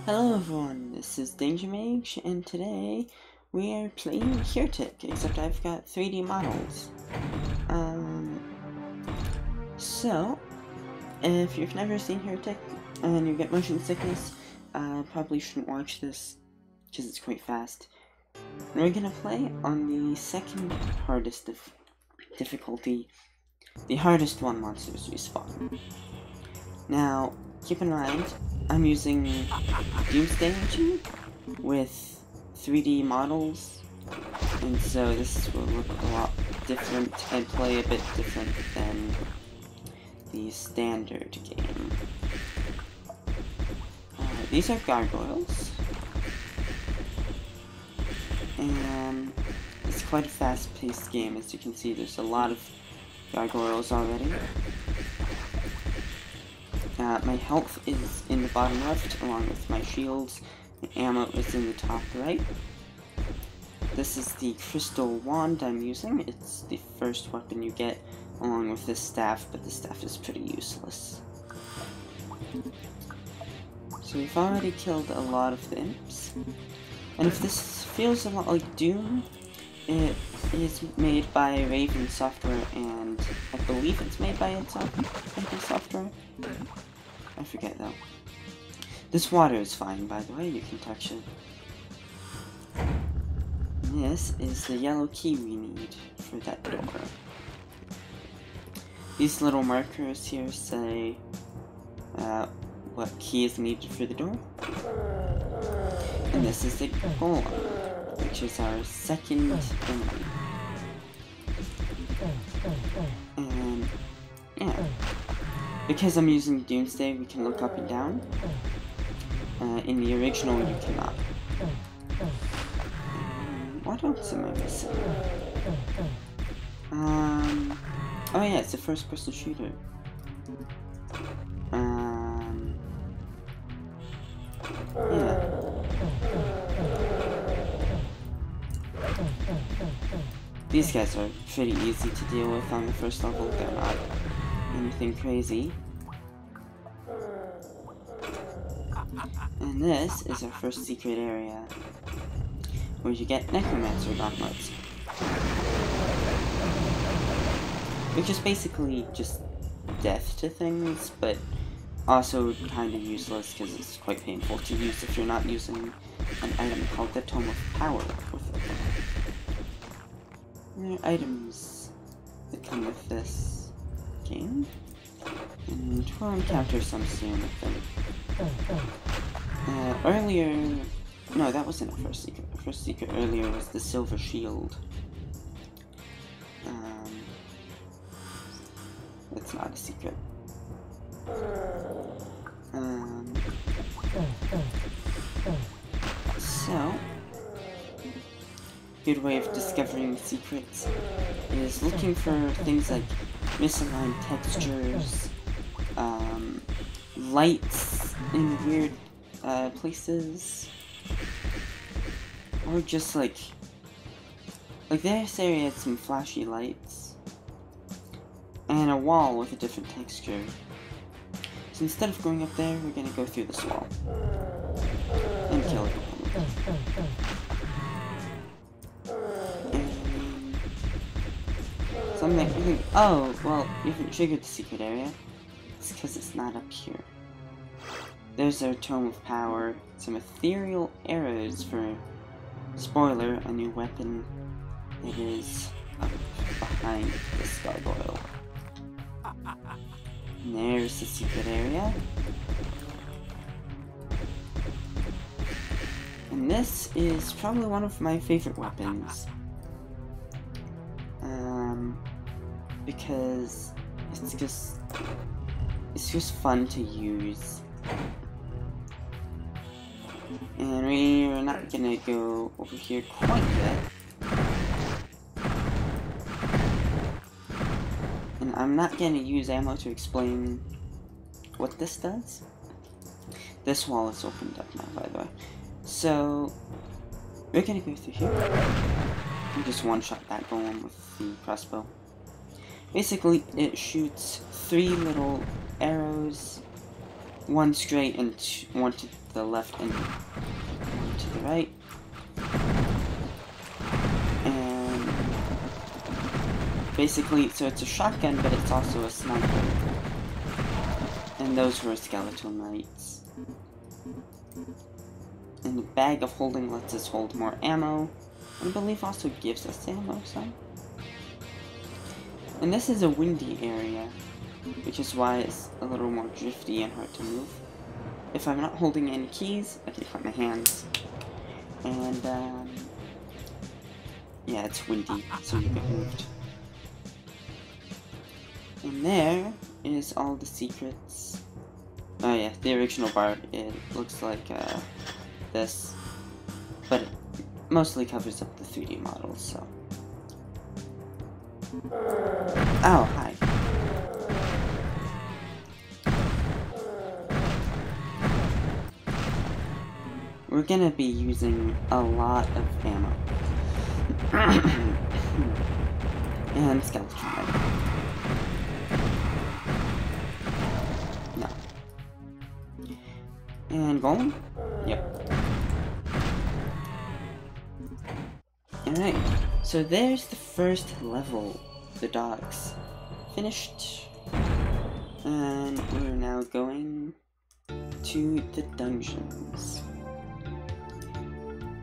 Hello everyone, this is Danger Mage, and today we are playing Heretic, except I've got 3D models. So, if you've never seen Heretic and you get motion sickness, probably shouldn't watch this, because it's quite fast. We're gonna play on the second hardest difficulty, the hardest one monsters respawn. Now, keep in mind, I'm using Doomsday Engine with 3D models, and so this will look a lot different and play a bit different than the standard game. These are gargoyles, and it's quite a fast-paced game. As you can see, there's a lot of gargoyles already. My health is in the bottom left, along with my shields. My ammo is in the top right. This is the crystal wand I'm using. It's the first weapon you get, along with this staff, but the staff is pretty useless. So we've already killed a lot of the imps. And if this feels a lot like Doom, it is made by Raven Software, and I believe it's made by Raven Software. I forget though. This water is fine, by the way, you can touch it. And this is the yellow key we need for that door. These little markers here say what key is needed for the door. And this is the golem, which is our second enemy. And yeah. Because I'm using Doomsday, we can look up and down. In the original, you cannot. What else am I missing? Oh yeah, it's a first-person shooter. Yeah. These guys are pretty easy to deal with on the first level. They're not anything crazy. And this is our first secret area, where you get Necromancer gauntlets, which is basically just death to things, but also kind of useless because it's quite painful to use if you're not using an item called the Tome of Power with it. There are items that come with this game, and we'll encounter some soon, I think. Earlier, no, that wasn't a first secret. The first secret earlier was the silver shield. It's not a secret. So, good way of discovering secrets is looking for things like misaligned textures, lights in weird places, or just like this area had some flashy lights, and a wall with a different texture. So instead of going up there, we're gonna go through this wall and kill it. So I'm like, oh, well, you haven't triggered the secret area. It's because it's not up here. There's our Tome of Power, some ethereal arrows for, spoiler, a new weapon. It is up behind this gargoyle. And there's the secret area. And this is probably one of my favorite weapons. Because it's just fun to use. And we're not gonna go over here quite yet. And I'm not gonna use ammo to explain what this does. This wall is opened up now, by the way. So, we're gonna go through here. And just one-shot that golem with the crossbow. Basically, it shoots 3 little arrows, one straight and one to the left and one to the right. And basically, so it's a shotgun, but it's also a sniper. And those were skeletal knights. And the bag of holding lets us hold more ammo. I believe also gives us ammo, some. And this is a windy area, which is why it's a little more drifty and hard to move. If I'm not holding any keys, I can cut my hands. And, yeah, it's windy, so you get moved. And there is all the secrets. Oh yeah, the original bar, it looks like, this. But it mostly covers up the 3D models, so. Oh, hi. We're gonna be using a lot of ammo. And skeleton knight. No. And golem? Yep. Alright, so there's the first level, the dogs. Finished. And we're now going to the dungeons.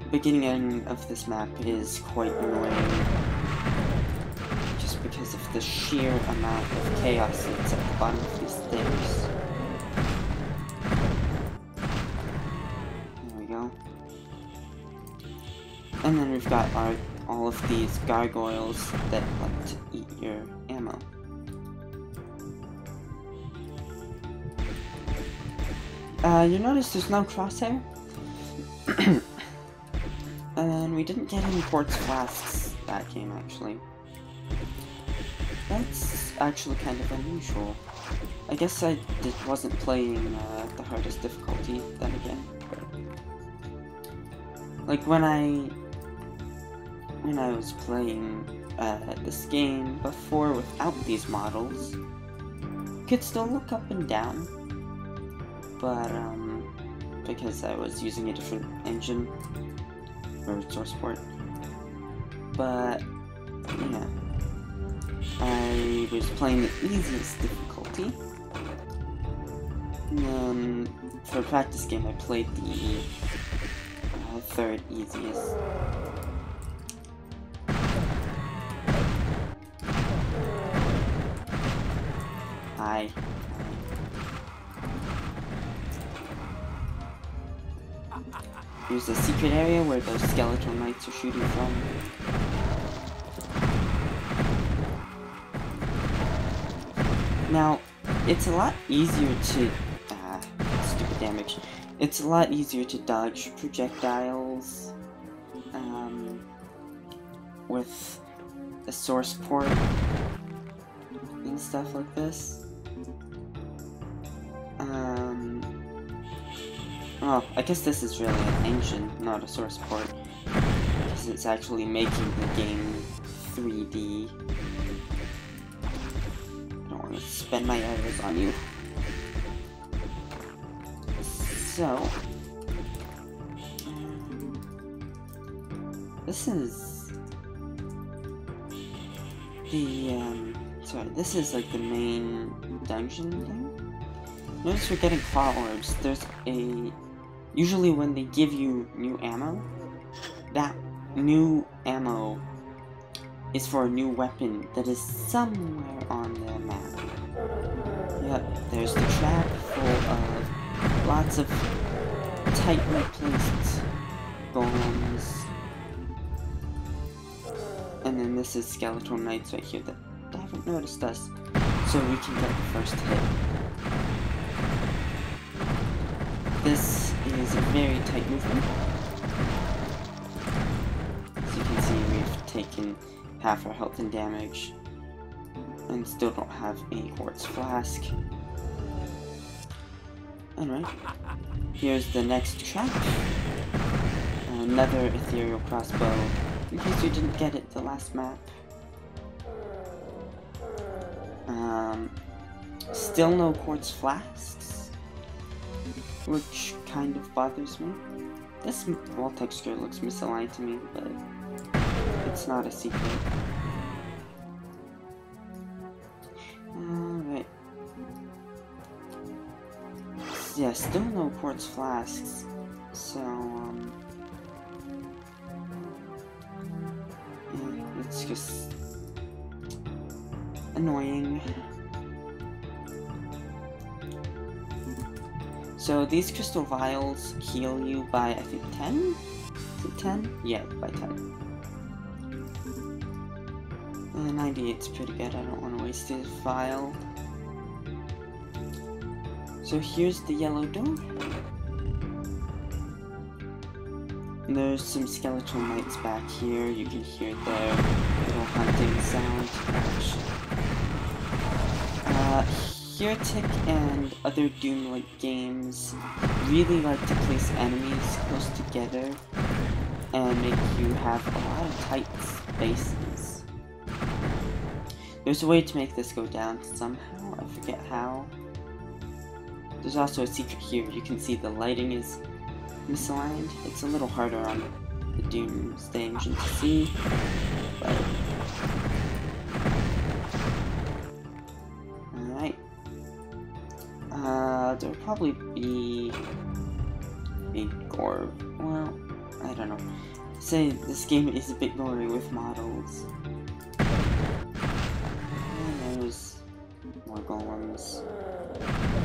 The beginning of this map is quite annoying, just because of the sheer amount of chaos that's at the bottom of these stairs. There we go. And then we've got all of these gargoyles that like to eat your ammo. You'll notice there's no crosshair. And we didn't get any quartz flasks that game, actually. That's actually kind of unusual. I guess I wasn't playing the hardest difficulty then again. But like when I was playing this game before without these models, you could still look up and down. But because I was using a different engine or source port. But yeah, I was playing the easiest difficulty, and then for a practice game I played the third easiest. Hi. Here's a secret area where those skeletal knights are shooting from. Now, it's a lot easier to... stupid damage. It's a lot easier to dodge projectiles with a source port and stuff like this. Oh, I guess this is really an engine, not a source port, because it's actually making the game 3D. I don't want to spend my arrows on you. So, this is the, this is like the main dungeon thing. Notice we're getting claw orbs. There's a... Usually when they give you new ammo, that new ammo is for a new weapon that is somewhere on the map. Yep, there's the trap full of lots of tightly placed golems. And then this is skeletal knights right here that haven't noticed us, so we can get the first hit. This is a very tight movement. As you can see, we've taken half our health and damage, and still don't have a quartz flask. Alright, here's the next trap. Another ethereal crossbow, in case you didn't get it the last map. Still no quartz flasks. which kind of bothers me. This wall texture looks misaligned to me, but it's not a secret. Alright. Yeah, still no quartz flasks, so, yeah, it's just annoying. So these crystal vials heal you by, I think, 10? Is it 10? Yeah, by 10. 98's pretty good, I don't want to waste this vial. So here's the yellow door. And there's some skeletal knights back here, you can hear their little hunting sound. Heretic and other Doom-like games really like to place enemies close together and make you have a lot of tight spaces. There's a way to make this go down somehow, I forget how. There's also a secret here, you can see the lighting is misaligned. It's a little harder on the Doomsday engine to see, but... Alright. There'll probably be a gore. Well, I don't know. Say this game is a bit gory with models. And there's more golems.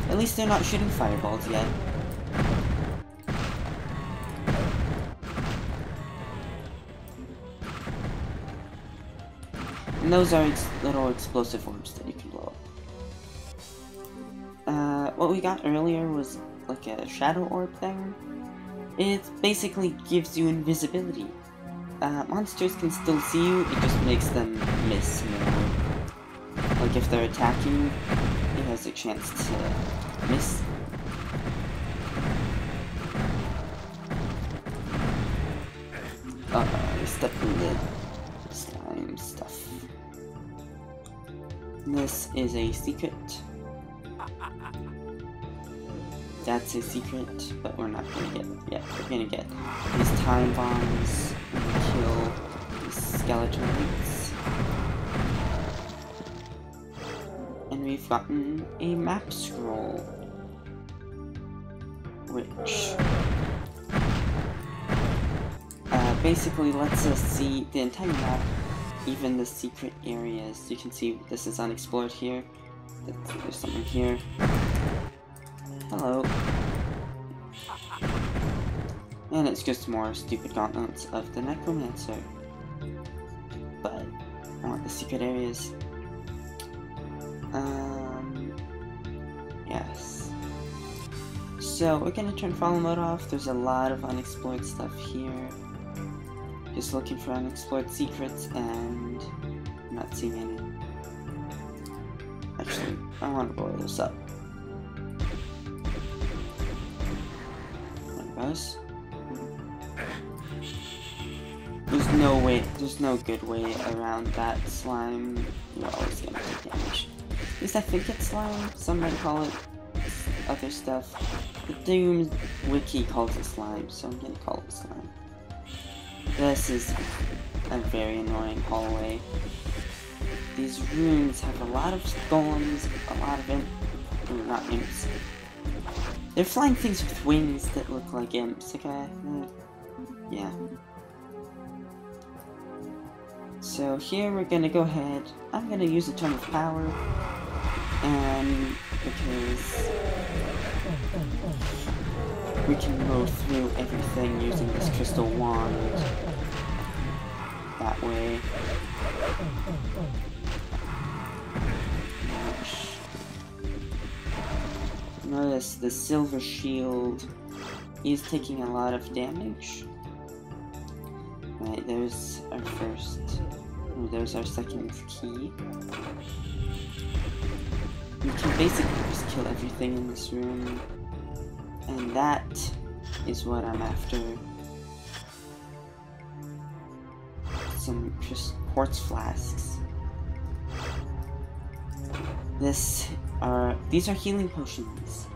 At least they're not shooting fireballs yet. And those are little explosive orbs that you can blow up. What we got earlier was like a shadow orb thing. It basically gives you invisibility. Monsters can still see you, it just makes them miss more. Like if they're attacking you, it has a chance to miss. I stepped in the slime stuff. This is a secret. That's a secret, but we're not gonna get it yet. We're gonna get these time bombs and kill these skeletons. And we've gotten a map scroll, which basically lets us see the entire map, even the secret areas. You can see this is unexplored here. There's something here. Hello. And it's just more stupid gauntlets of the Necromancer. But I want the secret areas. Yes. So we're gonna turn follow mode off. There's a lot of unexplored stuff here. Just looking for unexplored secrets and I'm not seeing any. Actually, I want to blow this up. Guys. There's no way, there's no good way around that slime. You're always gonna take damage. At least I think it's slime. Some might call it other stuff. The Doom wiki calls it slime, so I'm gonna call it slime. This is a very annoying hallway. These rooms have a lot of golems, a lot of not imps. They're flying things with wings that look like imps, okay? Yeah. So here we're gonna go ahead. I'm gonna use a ton of power. And because we can go through everything using this crystal wand that way. Notice the silver shield is taking a lot of damage. Right, there's our first, there's our second key. We can basically just kill everything in this room. And that is what I'm after. Some quartz flasks. These are healing potions.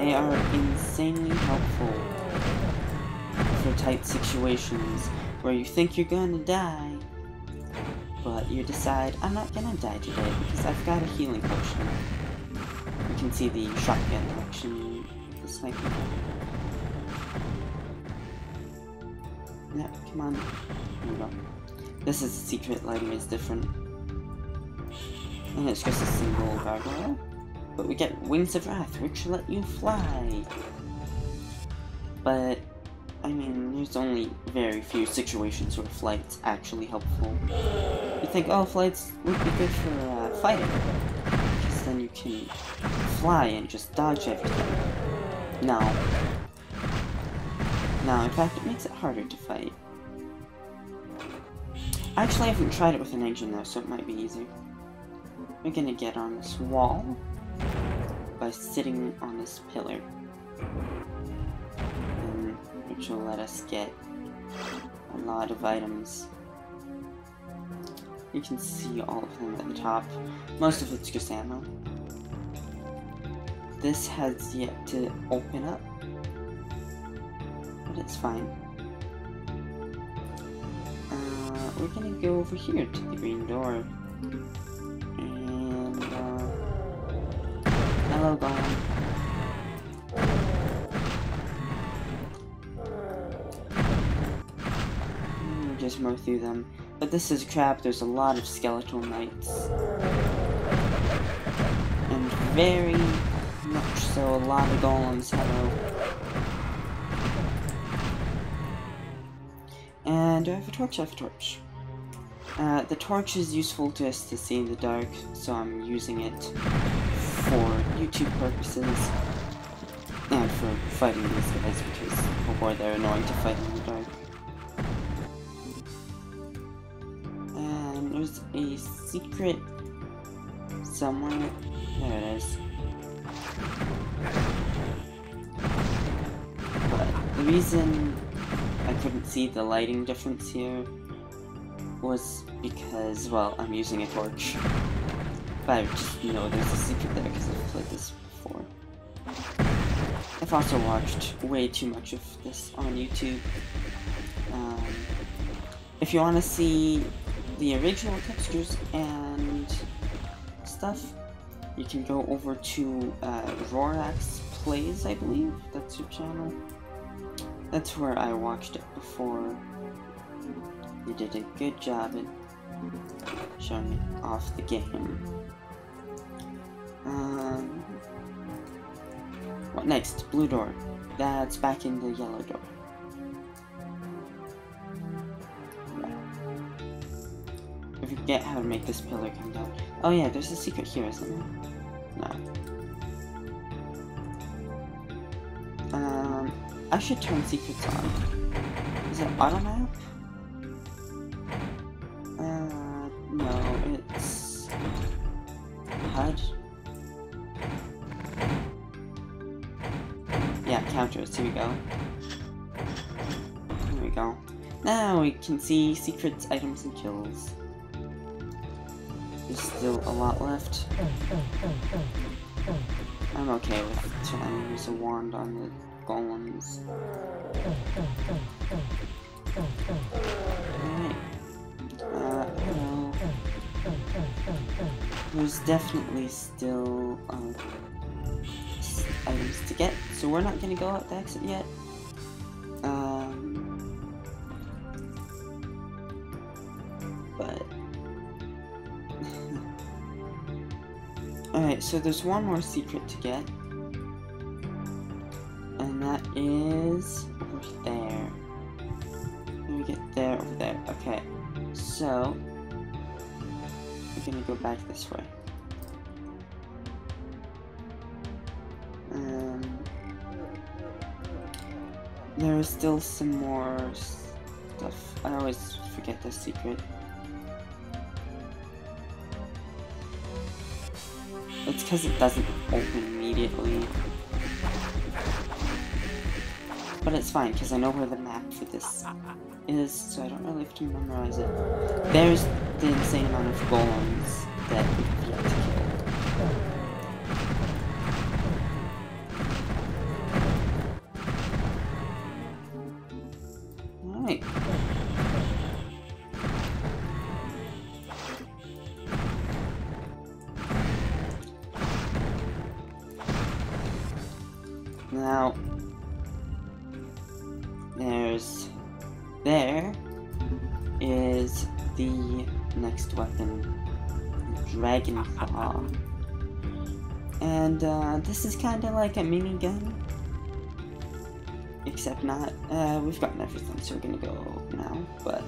They are insanely helpful for tight situations where you think you're gonna die, but you decide, I'm not gonna die today because I've got a healing potion. You can see the shotgun action, the sniper. Yeah, come on. There we go. This is secret, lighting is different. And it's just a single gargoyle. But we get Wings of Wrath, which let you fly. But, I mean, there's only very few situations where flight's actually helpful. You think, oh, flights would be good for fighting, because then you can fly and just dodge everything. No. No, in fact, it makes it harder to fight. Actually, I haven't tried it with an engine though, so it might be easier. We're gonna get on this wall by sitting on this pillar, which will let us get a lot of items. You can see all of them at the top. Most of it's just ammo. This has yet to open up, but it's fine. We're gonna go over here to the green door. And, hello, Golem. Just mow through them. But this is crap, there's a lot of skeletal knights. And very much so a lot of golems, hello. And do I have a torch? I have a torch. The torch is useful to us to see in the dark, so I'm using it for YouTube purposes. And for fighting these guys, because, oh boy, they're annoying to fight in the dark. And there's a secret somewhere. There it is. But the reason I couldn't see the lighting difference here was because, well, I'm using a torch. But I just know there's a secret there because I've played this before. I've also watched way too much of this on YouTube. If you want to see the original textures and stuff, you can go over to Rorax Plays, I believe. That's your channel. That's where I watched it before. You did a good job at showing me off the game. What next? Blue door. That's back in the yellow door. I forget how to make this pillar come down. Oh yeah, there's a secret here, isn't there? No. I should turn secrets on. Is it auto map? No, it's HUD. Yeah, counters, here we go. There we go. Now we can see secrets, items, and kills. There's still a lot left. I'm okay with trying to use a wand on the golems. Alright. Well, there's definitely still items to get, so we're not gonna go out the exit yet. But alright, so there's one more secret to get, and that is over there. Let me get there, over there. Okay, so we're gonna go back this way. There is still some more stuff. I always forget this secret. It's because it doesn't open immediately. But it's fine, because I know where the map for this is, so I don't really have to memorize it. There's the insane amount of golems that we have yet to kill. Alright. Now, there is the next weapon, Dragon Claw. And this is kind of like a minigun, except not. We've gotten everything, so we're gonna go now. But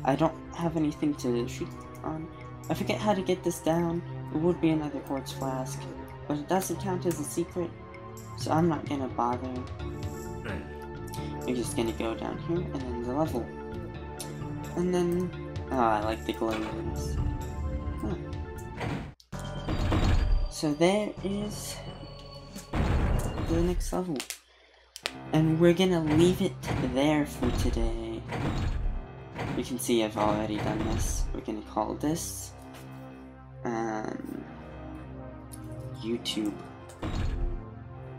I don't have anything to shoot on. I forget how to get this down. It would be another quartz flask, but it doesn't count as a secret, so I'm not gonna bother. We're just gonna go down here and then the level, and then I like the Golems. Huh. So there is the next level, and we're gonna leave it there for today. You can see I've already done this. We're gonna call this YouTube.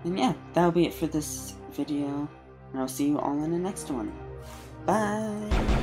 And yeah, that'll be it for this video, and I'll see you all in the next one. Bye!